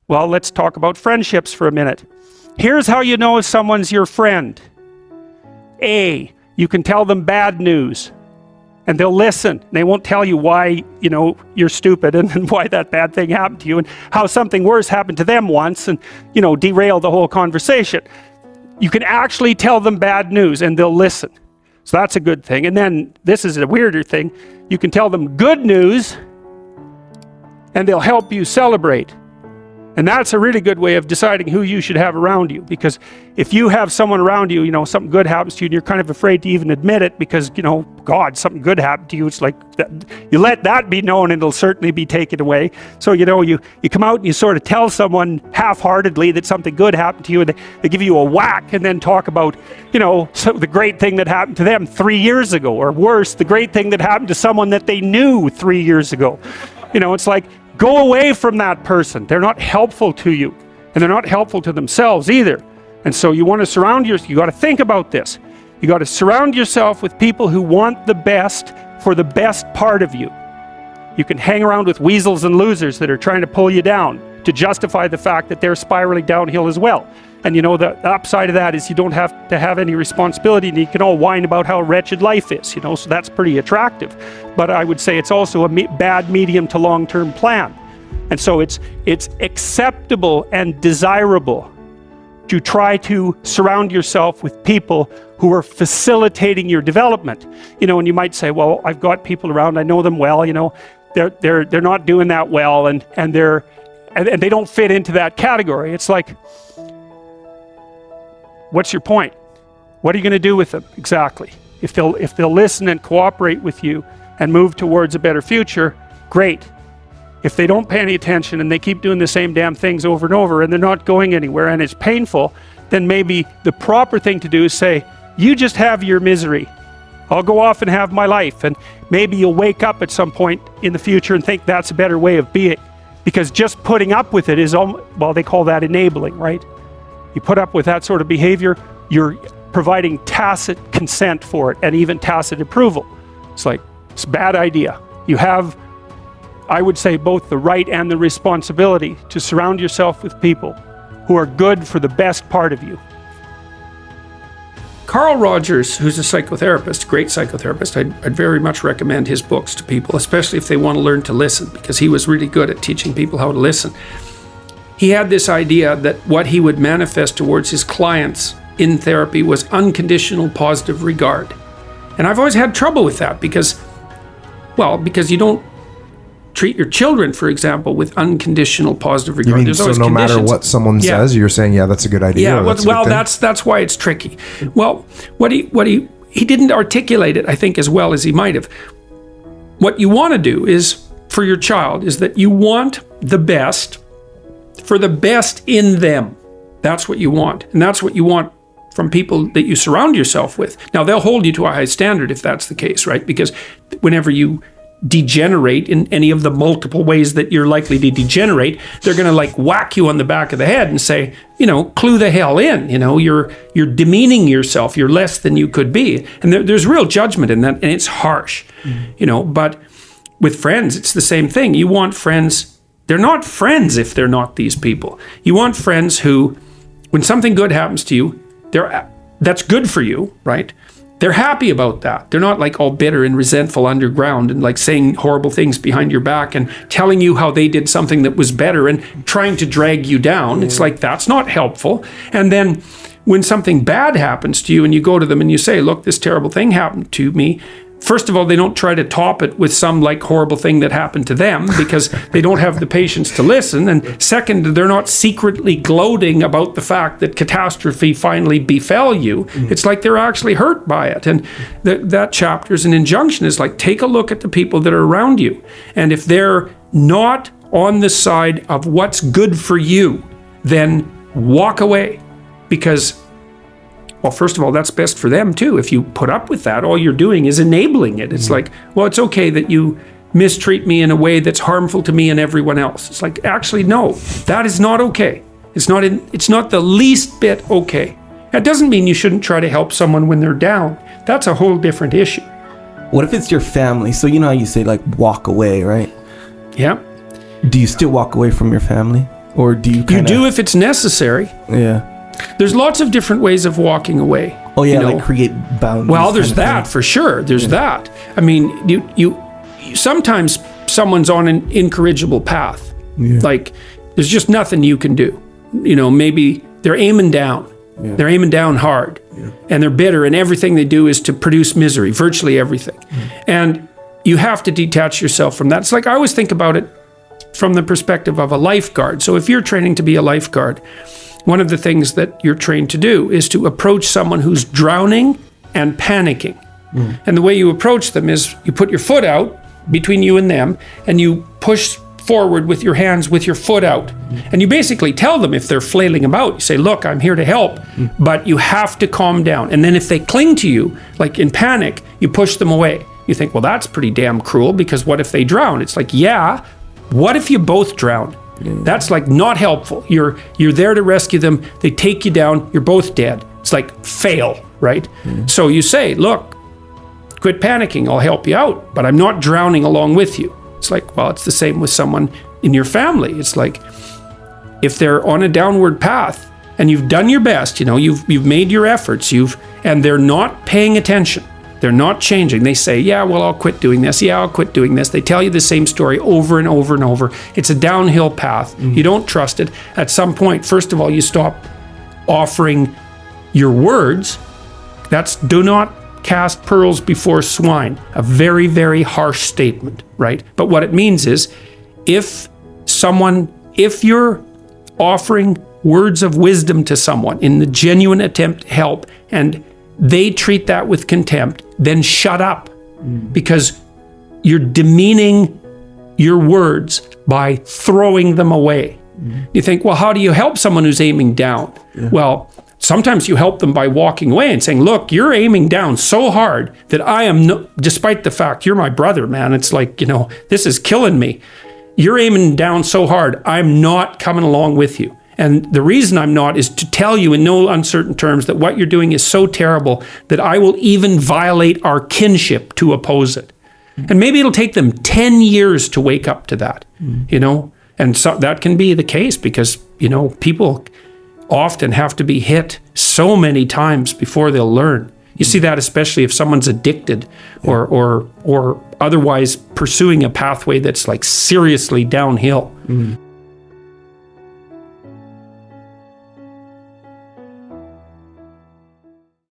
Well, let's talk about friendships for a minute. Here's how you know if someone's your friend. A, you can tell them bad news and they'll listen. They won't tell you why, you're stupid and why that bad thing happened to you and how something worse happened to them once and, derail the whole conversation. You can actually tell them bad news and they'll listen. So that's a good thing. And then this is a weirder thing. You can tell them good news and they'll help you celebrate. And that's a really good way of deciding who you should have around you. Because if you have someone around you, something good happens to you and you're kind of afraid to even admit it because, God, something good happened to you. It's like, you let that be known and it'll certainly be taken away. So, you come out and you sort of tell someone half-heartedly that something good happened to you and they give you a whack and then talk about, the great thing that happened to them 3 years ago. Or worse, the great thing that happened to someone that they knew 3 years ago. It's like, go away from that person. They're not helpful to you. And they're not helpful to themselves either. And so you want to surround yourself, you got to think about this. You got to surround yourself with people who want the best for the best part of you. You can hang around with weasels and losers that are trying to pull you down to justify the fact that they're spiraling downhill as well. And the upside of that is you don't have to have any responsibility and you can all whine about how wretched life is, so that's pretty attractive. But I would say it's also a bad medium to long-term plan. And so it's acceptable and desirable to try to surround yourself with people who are facilitating your development. And you might say, well, I've got people around, I know them well, they're not doing that well and they don't fit into that category. It's like, what's your point? What are you going to do with them exactly? If they'll listen and cooperate with you and move towards a better future, great. If they don't pay any attention and they keep doing the same damn things over and over and they're not going anywhere and it's painful, then maybe the proper thing to do is say, you just have your misery. I'll go off and have my life. And maybe you'll wake up at some point in the future and think that's a better way of being. Because just putting up with it is, well, they call that enabling, right? You put up with that sort of behavior, you're providing tacit consent for it and even tacit approval. It's like, it's a bad idea. You have, I would say, both the right and the responsibility to surround yourself with people who are good for the best part of you. Carl Rogers, who's a psychotherapist, great psychotherapist, I'd very much recommend his books to people, especially if they want to learn to listen, because he was really good at teaching people how to listen. He had this idea that what he would manifest towards his clients in therapy was unconditional positive regard. And I've always had trouble with that because you don't treat your children, for example, with unconditional positive regard. You mean, so no matter what someone says, you're saying, yeah, that's a good idea. Yeah, that's why it's tricky. Well, what he didn't articulate it, I think, as well as he might have. What you want to do is, for your child, is that you want the best for the best in them. That's what you want. And that's what you want from people that you surround yourself with. Now, they'll hold you to a high standard if that's the case, right? Because whenever you degenerate in any of the multiple ways that you're likely to degenerate, they're going to whack you on the back of the head and say, clue the hell in, you're demeaning yourself, you're less than you could be. And there's real judgment in that, and it's harsh, but with friends, it's the same thing. You want friends. They're not friends if they're not these people. You want friends who, when something good happens to you, that's good for you, right? They're happy about that. They're not all bitter and resentful underground and saying horrible things behind your back and telling you how they did something that was better and trying to drag you down. It's that's not helpful. And then when something bad happens to you and you go to them and you say, look, this terrible thing happened to me. First of all, they don't try to top it with some horrible thing that happened to them because they don't have the patience to listen. And second, they're not secretly gloating about the fact that catastrophe finally befell you. It's they're actually hurt by it. And that chapter is an injunction. Is take a look at the people that are around you. And if they're not on the side of what's good for you, then walk away. Because, well, first of all, that's best for them too. If you put up with that, all you're doing is enabling it. It's well, it's okay that you mistreat me in a way that's harmful to me and everyone else. It's actually, no, that is not okay. It's not the least bit okay. That doesn't mean you shouldn't try to help someone when they're down. That's a whole different issue. What if it's your family? So you know how you say walk away, right? Yeah. Do you still walk away from your family? Or do you You kinda, do if it's necessary. Yeah. There's lots of different ways of walking away. Oh yeah, you know? like create boundaries. Well, there's kind of that thing. for sure. There's that. I mean, you sometimes someone's on an incorrigible path. Yeah. Like there's just nothing you can do. You know, maybe they're aiming down. Yeah. They're aiming down hard. Yeah. And they're bitter, and everything they do is to produce misery, virtually everything. And you have to detach yourself from that. It's like I always think about it from the perspective of a lifeguard. So if you're training to be a lifeguard, one of the things that you're trained to do is to approach someone who's drowning and panicking. And the way you approach them is you put your foot out between you and them, and you push forward with your hands with your foot out. And you basically tell them if they're flailing about, you say, look, I'm here to help, but you have to calm down. And then if they cling to you, like in panic, you push them away. You think, well, that's pretty damn cruel, because what if they drown? It's like, yeah, what if you both drown? That's like not helpful. You're there to rescue them. They take you down. You're both dead. It's like fail, right? So you say, look, quit panicking. I'll help you out, but I'm not drowning along with you. It's like, well, it's the same with someone in your family. It's like if they're on a downward path and you've done your best, you know, you've made your efforts, and they're not paying attention. They're not changing. They say, yeah, well, I'll quit doing this. Yeah, I'll quit doing this. They tell you the same story over and over and over. It's a downhill path. You don't trust it. At some point, first of all, you stop offering your words. That's do not cast pearls before swine. A very, very harsh statement, right? But what it means is if you're offering words of wisdom to someone in the genuine attempt to help, and they treat that with contempt, then shut up, because you're demeaning your words by throwing them away. You think, well, how do you help someone who's aiming down? Well, sometimes you help them by walking away and saying, look, you're aiming down so hard that I am, despite the fact you're my brother, man, it's like, you know, this is killing me. You're aiming down so hard, I'm not coming along with you. And the reason I'm not is to tell you in no uncertain terms that what you're doing is so terrible that I will even violate our kinship to oppose it. And maybe it'll take them 10 years to wake up to that, you know? And so that can be the case because, you know, people often have to be hit so many times before they'll learn. You see that especially if someone's addicted or otherwise pursuing a pathway that's like seriously downhill.